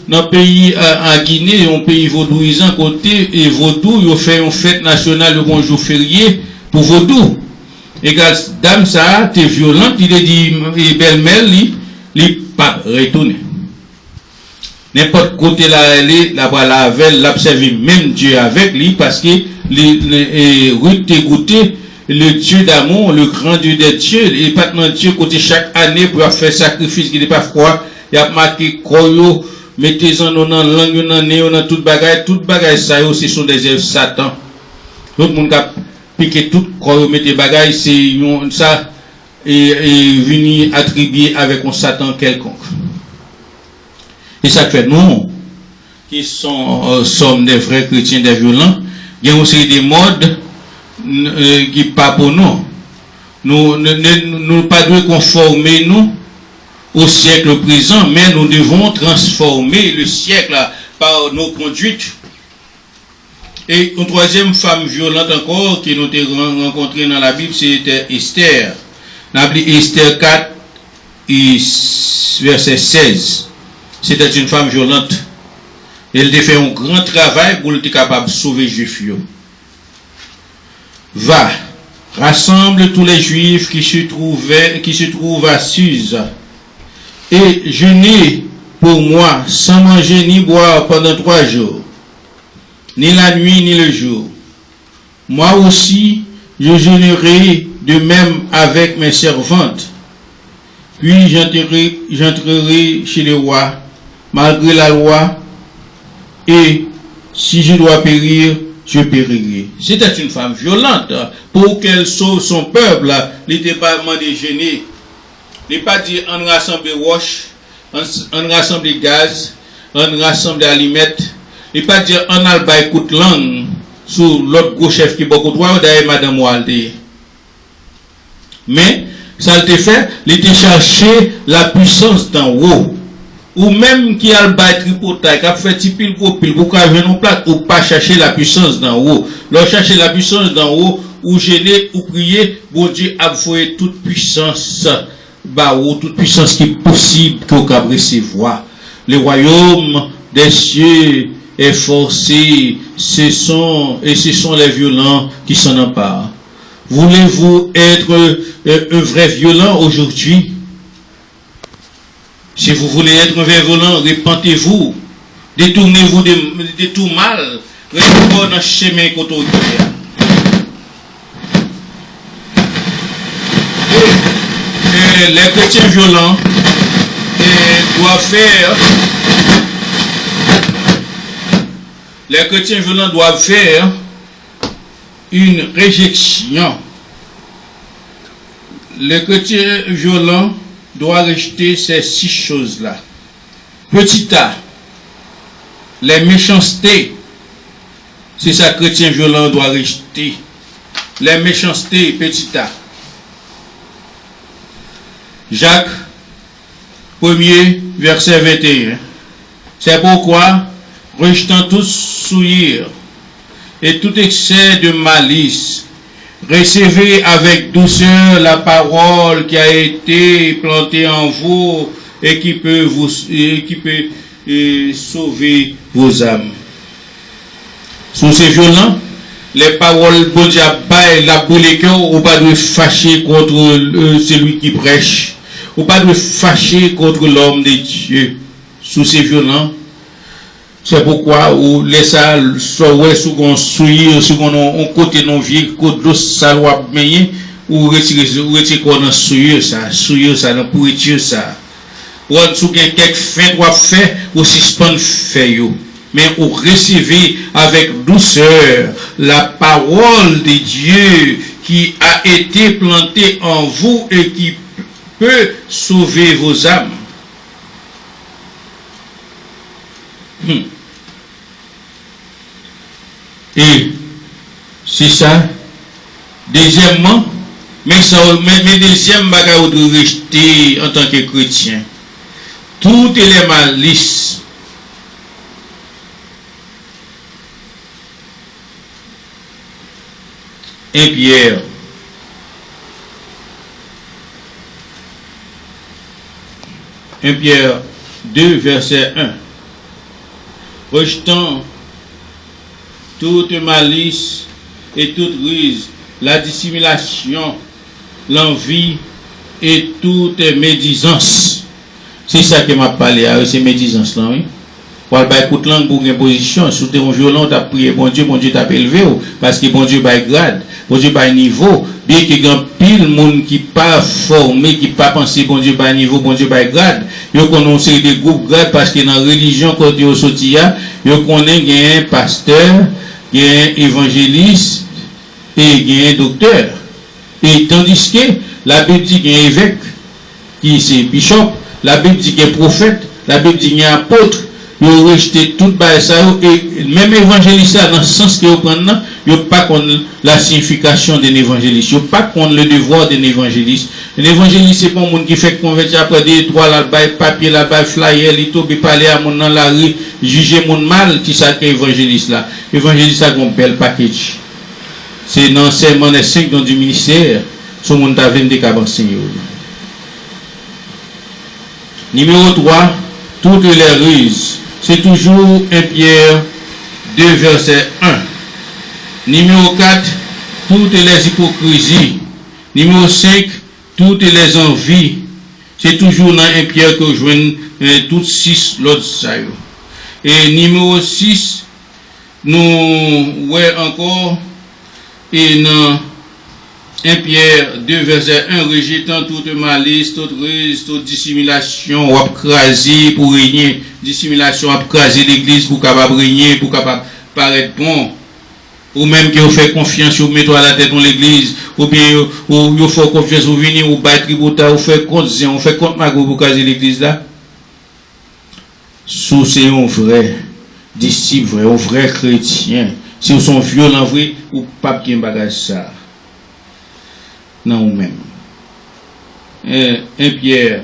Speaker 1: dans le pays en Guinée, un pays vaudouisant, côté et vaudou, ils ont fait une fête nationale le jour férié pour vaudou. Et dame ça, t'es violente, il a dit, belle-mère, il pas retourné. N'importe côté là, la voilà avec, l'observer même Dieu avec lui, parce que Ruth t'est goûté le Dieu d'amour, le grand Dieu des dieux, et pas de Dieu côté chaque année pour faire sacrifice qui n'est pas froid, il y a marqué koyo, mettez-en dans langue, dans nez, dans toute bagaille, ça, ce sont des œuvres Satan. Tout le monde a piqué tout koyo, mettez bagaille, c'est ça, et venu attribuer avec un Satan quelconque. Et ça fait nous, qui sommes des vrais chrétiens, des violents, il y a aussi des modes qui pas pour nous. Nous ne pas de conformer nous au siècle présent, mais nous devons transformer le siècle par nos conduites. Et une troisième femme violente encore qui nous avons rencontrée dans la Bible, c'était Esther. On a appelé Esther 4, verset 16. C'était une femme violente. Il te fait un grand travail pour être capable de sauver les Juifs. Va, rassemble tous les Juifs qui se trouvent à Suse, et jeûnez pour moi sans manger ni boire pendant 3 jours, ni la nuit ni le jour. Moi aussi, je jeûnerai de même avec mes servantes. Puis j'entrerai chez le roi, malgré la loi, et si je dois périr, je périrai. C'était une femme violente. Pour qu'elle sauve son peuple, il n'était pas demandé gêner. Il n'est pas dit on rassemble roches, on rassemble gaz, on rassemble aliments. Il n'est pas dit on a le bail coup de langue sur l'autre gros chef qui est beaucoup droit, d'ailleurs Madame Walde. Mais, ça le fait, il était chercher la puissance d'en haut. Ou même qui a le bail tripotaille, qui a fait tipil copil, pour qu'on vienne en place, ou pas chercher la puissance d'en haut. Leur chercher la puissance d'en haut, ou gêner, ou prier, bon Dieu a voué toute puissance, toute puissance qui est possible qu'on peut recevoir. Le royaume des cieux est forcé, ce sont les violents qui s'en emparent. Voulez-vous être un vrai violent aujourd'hui? Si vous voulez être un vrai violent, repentez-vous, détournez-vous de tout mal, restez dans le chemin autoritaire. Et les chrétiens violents doivent faire une réjection. Les chrétiens violents doivent rejeter ces 6 choses-là. Petit a, les méchancetés. C'est ça que les chrétiens violents doivent rejeter. Les méchancetés, petit a. Jacques 1er, verset 21. C'est pourquoi, rejetant toute souillure et tout excès de malice, recevez avec douceur la parole qui a été plantée en vous et qui peut sauver vos âmes. Sous ces violents, les paroles bon Dieu la pour les cœurs, ou pas de fâcher contre celui qui prêche, ou pas de fâcher contre l'homme de Dieu. Sous ces violents, c'est pourquoi ou laisse ça soit sous qu'on souille sous qu'on côté non vieux côté d'eau ça doit baigner ou retirer qu'on en souille ça dans pourriture ça ou sous quelques fin doit faire ou suspendre fait yo mais ou recevez avec douceur la parole de Dieu qui a été plantée en vous et qui peut sauver vos âmes. Et c'est ça. Deuxièmement, mais deuxième bagage de rejeter en tant que chrétien. Tout est les malices. Et Pierre. Pierre 2, verset 1. Rejetant toute malice et toute ruse, la dissimulation, l'envie et toute médisance. C'est ça que m'a parlé, c'est médisance là, oui. Pour le bail toute langue pour une position, si tu es violent, tu as prié, bon Dieu t'a élevé, parce que bon Dieu bail grade, bon Dieu bail niveau, bien qu'il y ait un pile monde qui pas formé, qui pas pensé bon Dieu bail niveau, bon Dieu bail grade, yo connaissent des groupes grades parce que dans la religion quand yo sorti yo connaît un pasteur, il y a un évangéliste et il y a un docteur. Et tandis que la Bible dit qu'il y a un évêque, qui c'est bishop, la Bible dit qu'il y a un prophète, la Bible dit qu'il y a un apôtre, ils ont rejeté tout ça et même évangéliste dans le sens que vous prenez, ils n'ont pas la signification d'un évangéliste, ils n'ont pas le devoir d'un évangéliste. Un évangéliste, c'est pas un monde qui fait convertir après des trois là-bas, papier là-bas, flyer, il peut parler à mon dans la rue, juger mon mal, qui ça qu'est évangéliste là. Évangéliste a un bel package. C'est dans l'enseignement des 5 dans du ministère, ce monde a 20 cas enseigné. Numéro 3, toutes les ruses. c'est toujours 1 Pierre 2, verset 1. Numéro 4, toutes les hypocrisies. Numéro 5, toutes les envies. C'est toujours dans 1 Pierre que je joins toutes 6 l'autre ça. Et numéro 6, nous voyons encore, et dans 1 Pierre 2, verset 1, rejetant toute malice, toute ruse, toute dissimulation, ou abcraser pour régner, dissimulation, abcraser l'église pour capable régner, pour capable paraître bon, ou même que vous faites confiance, vous mettez à la tête de l'église, ou bien vous faites confiance, vous venez, vous battez tributaire, vous faites compte, vous faites compte mago pour caser l'église là. Si c'est un vrai disciple, un vrai chrétien, si vous sont violents, vrai, ou pas bien bagage ça. Non, même. 1 Pierre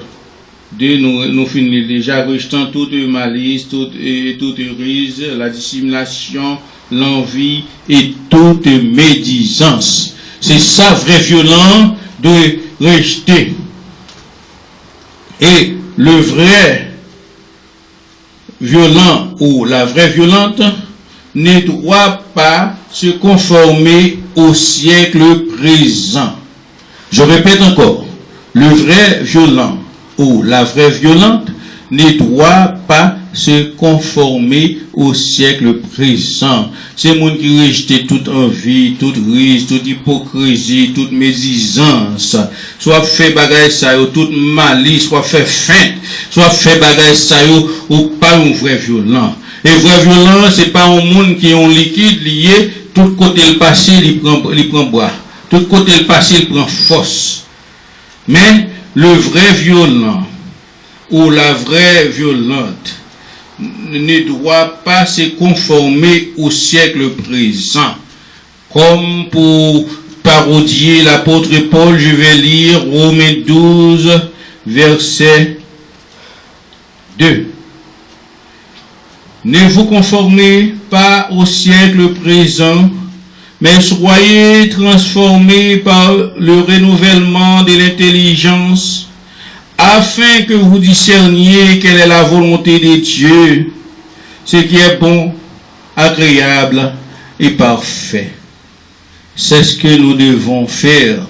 Speaker 1: 2, nous finissons déjà, rejetant toute malice, toute ruse, la dissimulation, l'envie et toute médisance. C'est ça, vrai violent, de rejeter. Et le vrai violent ou la vraie violente ne doit pas se conformer au siècle présent. Je répète encore, le vrai violent ou la vraie violente ne doit pas se conformer au siècle présent. C'est monde qui rejette toute envie, toute ruse, toute hypocrisie, toute médisance. Soit fait bagage ça, toute malice, soit fait feinte, soit fait bagage ça, ou pas un vrai violent. Et vrai violent, c'est pas un monde qui est en liquide lié, tout côté le passé, il prend bois. Tout côté le passé, il prend force. Mais le vrai violent ou la vraie violente ne doit pas se conformer au siècle présent. Comme pour parodier l'apôtre Paul, je vais lire Romains 12, verset 2. Ne vous conformez pas au siècle présent, mais soyez transformés par le renouvellement de l'intelligence, afin que vous discerniez quelle est la volonté de Dieu, ce qui est bon, agréable et parfait. C'est ce que nous devons faire,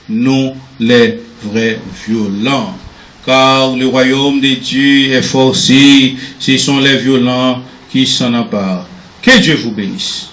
Speaker 1: nous les vrais violents. Car le royaume de Dieu est forcé, ce sont les violents qui s'en emparent. Que Dieu vous bénisse.